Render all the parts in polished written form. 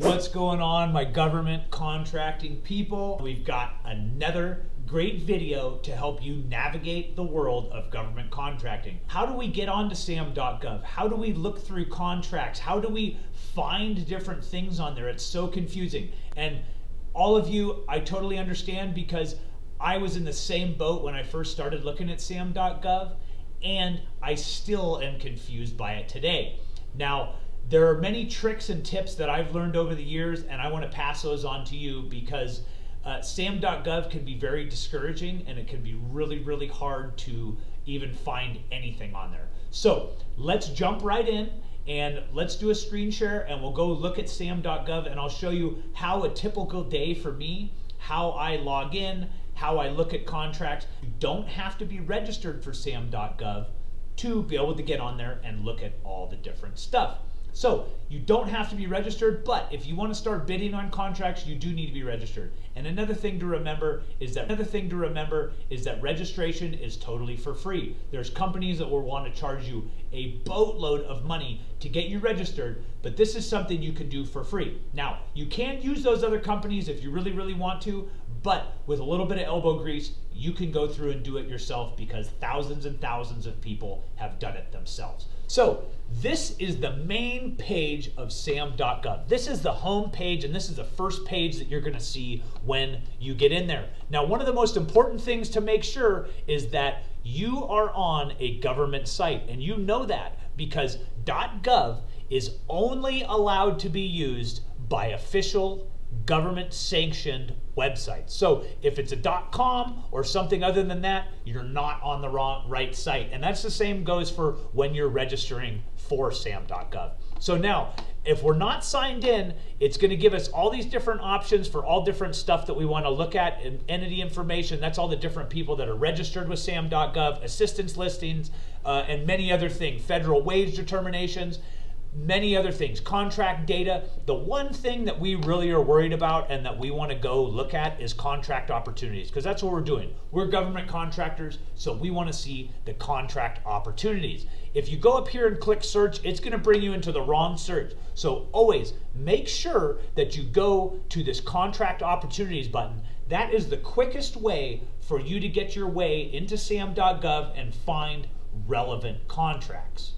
What's going on, my government contracting people? We've got another great video to help you navigate the world of government contracting. How do we get onto Sam.Gov? How do we look through contracts? How do we find different things on there? It's so confusing. And all of you, I totally understand, because I was in the same boat when I first started looking at Sam.Gov, and I still am confused by it today. Now, there are many tricks and tips that I've learned over the years, and I want to pass those on to you because Sam.Gov can be very discouraging, and it can be really, really hard to even find anything on there. So let's jump right in and let's do a screen share, and we'll go look at Sam.Gov, and I'll show you how a typical day for me, how I log in, how I look at contracts. You don't have to be registered for Sam.Gov to be able to get on there and look at all the different stuff. So you don't have to be registered, but if you want to start bidding on contracts, you do need to be registered. And another thing to remember is that registration is totally for free. There's companies that will want to charge you a boatload of money to get you registered, but this is something you can do for free. Now, you can use those other companies if you really, really want to, but with a little bit of elbow grease, you can go through and do it yourself, because thousands and thousands of people have done it themselves. So this is the main page of Sam.Gov. This is the home page, and this is the first page that you're going to see when you get in there. Now, one of the most important things to make sure is that you are on a government site, and you know that because .gov is only allowed to be used by official government-sanctioned websites. So if it's a .com or something other than that, you're not on the right site. And that's the same goes for when you're registering for Sam.Gov. So now, if we're not signed in, it's going to give us all these different options for all different stuff that we want to look at, and entity information. That's all the different people that are registered with Sam.Gov, assistance listings, and many other things, federal wage determinations, many other things, contract data. The one thing that we really are worried about and that we want to go look at is contract opportunities, because that's what we're doing. We're government contractors, so we want to see the contract opportunities. If you go up here and click search, it's going to bring you into the wrong search. So always make sure that you go to this contract opportunities button. That is the quickest way for you to get your way into Sam.Gov and find relevant contracts.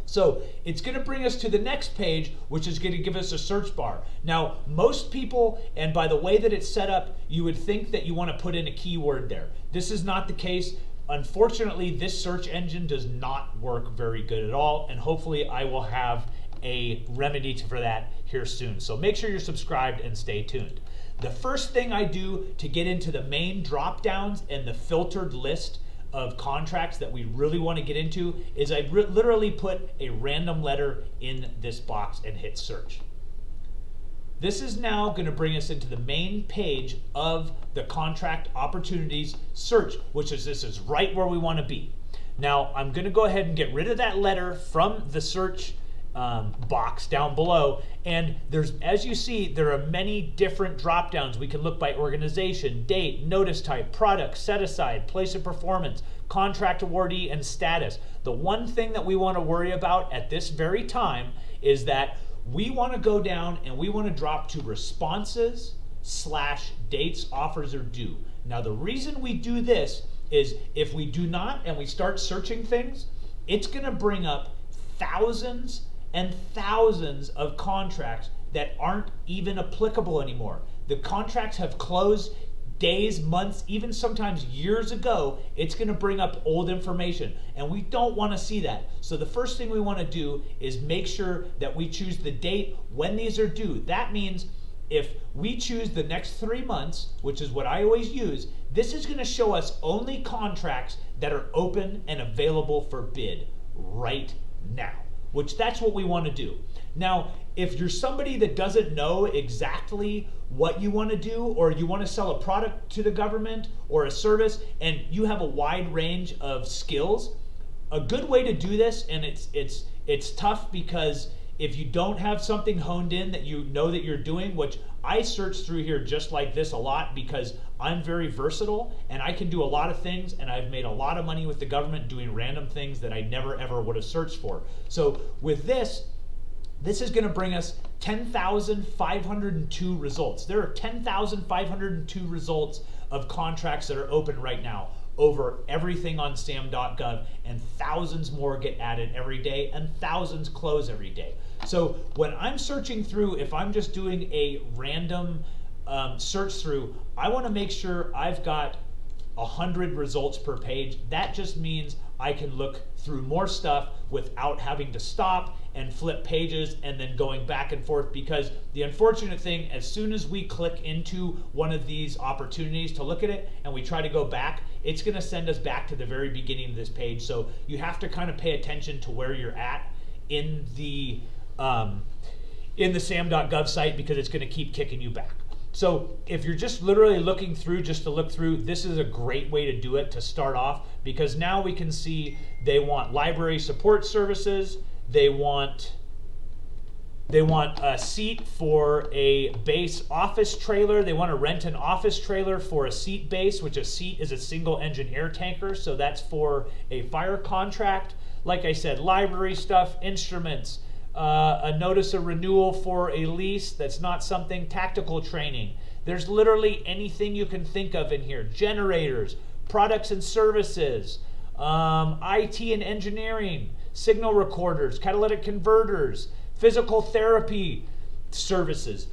So it's going to bring us to the next page, which is going to give us a search bar. Now, most people, and by the way that it's set up, you would think that you want to put in a keyword there. This is not the case. Unfortunately, this search engine does not work very good at all, and hopefully I will have a remedy for that here soon. So make sure you're subscribed and stay tuned. The first thing I do to get into the main drop downs and the filtered list of contracts that we really want to get into is I literally put a random letter in this box and hit search. This is now going to bring us into the main page of the contract opportunities search, which is this is right where we want to be. Now I'm going to go ahead and get rid of that letter from the search box down below, and there's, as you see, there are many different drop downs. We can look by organization, date, notice type, product, set aside, place of performance, contract awardee, and status. The one thing that we want to worry about at this very time is that we want to go down and we want to drop to responses / dates offers are due. Now the reason we do this is if we do not and we start searching things, it's going to bring up thousands and thousands of contracts that aren't even applicable anymore. The contracts have closed days, months, even sometimes years ago. It's going to bring up old information, and we don't want to see that. So the first thing we want to do is make sure that we choose the date when these are due. That means if we choose the next 3 months, which is what I always use, this is going to show us only contracts that are open and available for bid right now, which that's what we want to do. Now, if you're somebody that doesn't know exactly what you want to do, or you want to sell a product to the government or a service, and you have a wide range of skills, a good way to do this, and it's tough because if you don't have something honed in that you know that you're doing, which I search through here just like this a lot because I'm very versatile and I can do a lot of things, and I've made a lot of money with the government doing random things that I never ever would have searched for. So with this is going to bring us 10,502 results. There are 10,502 results of contracts that are open right now over everything on Sam.Gov, and thousands more get added every day, and thousands close every day. So when I'm searching through, if I'm just doing a random search through, I want to make sure I've got 100 results per page. That just means I can look through more stuff without having to stop and flip pages and then going back and forth, because the unfortunate thing, as soon as we click into one of these opportunities to look at it and we try to go back, it's going to send us back to the very beginning of this page. So you have to kind of pay attention to where you're at in the Sam.Gov site, because it's going to keep kicking you back. So if you're just literally looking through just to look through, this is a great way to do it to start off, because now we can see they want library support services, they want a seat for a base office trailer, they want to rent an office trailer for a seat base, which a seat is a single engine air tanker, so that's for a fire contract. Like I said, library stuff, instruments, a notice of renewal for a lease that's not something, tactical training. There's literally anything you can think of in here. Generators, products and services, IT and engineering, signal recorders, catalytic converters, physical therapy services.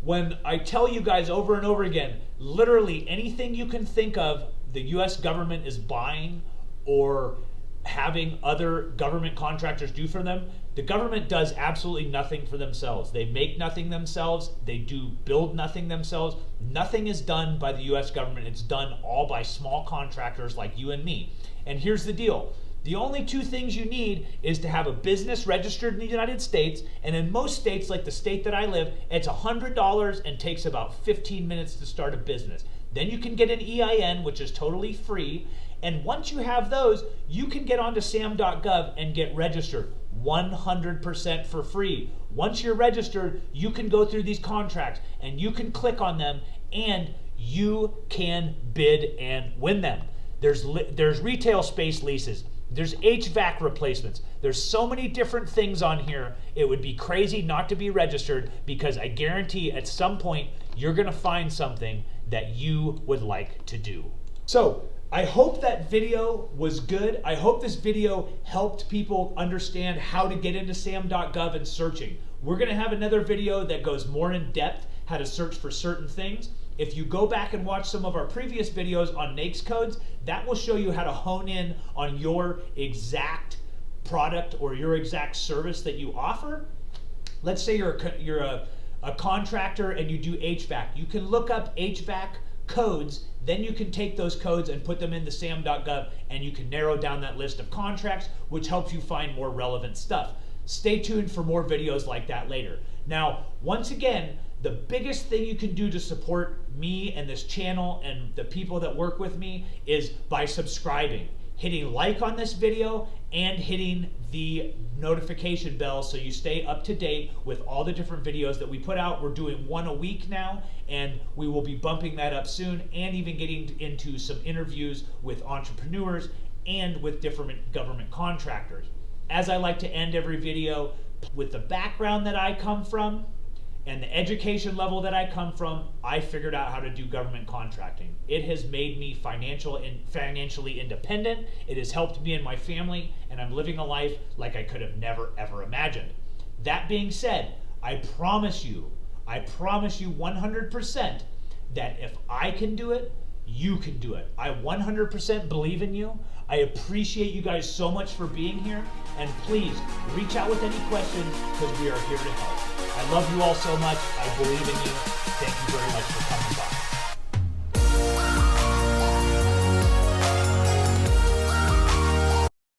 When I tell you guys over and over again, literally anything you can think of, the US government is buying or having other government contractors do for them. The government does absolutely nothing for themselves. They make nothing themselves. They do build nothing themselves. Nothing is done by the US government. It's done all by small contractors like you and me. And here's the deal. The only two things you need is to have a business registered in the United States, and in most states, like the state that I live, it's $100 and takes about 15 minutes to start a business. Then you can get an EIN, which is totally free, and once you have those, you can get onto Sam.Gov and get registered 100% for free. Once you're registered, you can go through these contracts and you can click on them and you can bid and win them. There's retail space leases. There's HVAC replacements. There's so many different things on here. It would be crazy not to be registered, because I guarantee at some point you're going to find something that you would like to do. So I hope that video was good. I hope this video helped people understand how to get into Sam.Gov and searching. We're going to have another video that goes more in depth, how to search for certain things. If you go back and watch some of our previous videos on NAICS codes, that will show you how to hone in on your exact product or your exact service that you offer. Let's say you're a contractor and you do HVAC. You can look up HVAC codes, then you can take those codes and put them into Sam.Gov, and you can narrow down that list of contracts, which helps you find more relevant stuff. Stay tuned for more videos like that later. Now, once again, the biggest thing you can do to support me and this channel and the people that work with me is by subscribing, hitting like on this video, and hitting the notification bell so you stay up to date with all the different videos that we put out. We're doing one a week now, and we will be bumping that up soon, and even getting into some interviews with entrepreneurs and with different government contractors. As I like to end every video, with the background that I come from and the education level that I come from, I figured out how to do government contracting. It has made me financially independent. It has helped me and my family, and I'm living a life like I could have never ever imagined. That being said, I promise you 100% that if I can do it, you can do it. I 100% believe in you. I appreciate you guys so much for being here, and please reach out with any questions, because we are here to help. I love you all so much. I believe in you. Thank you very much for coming by.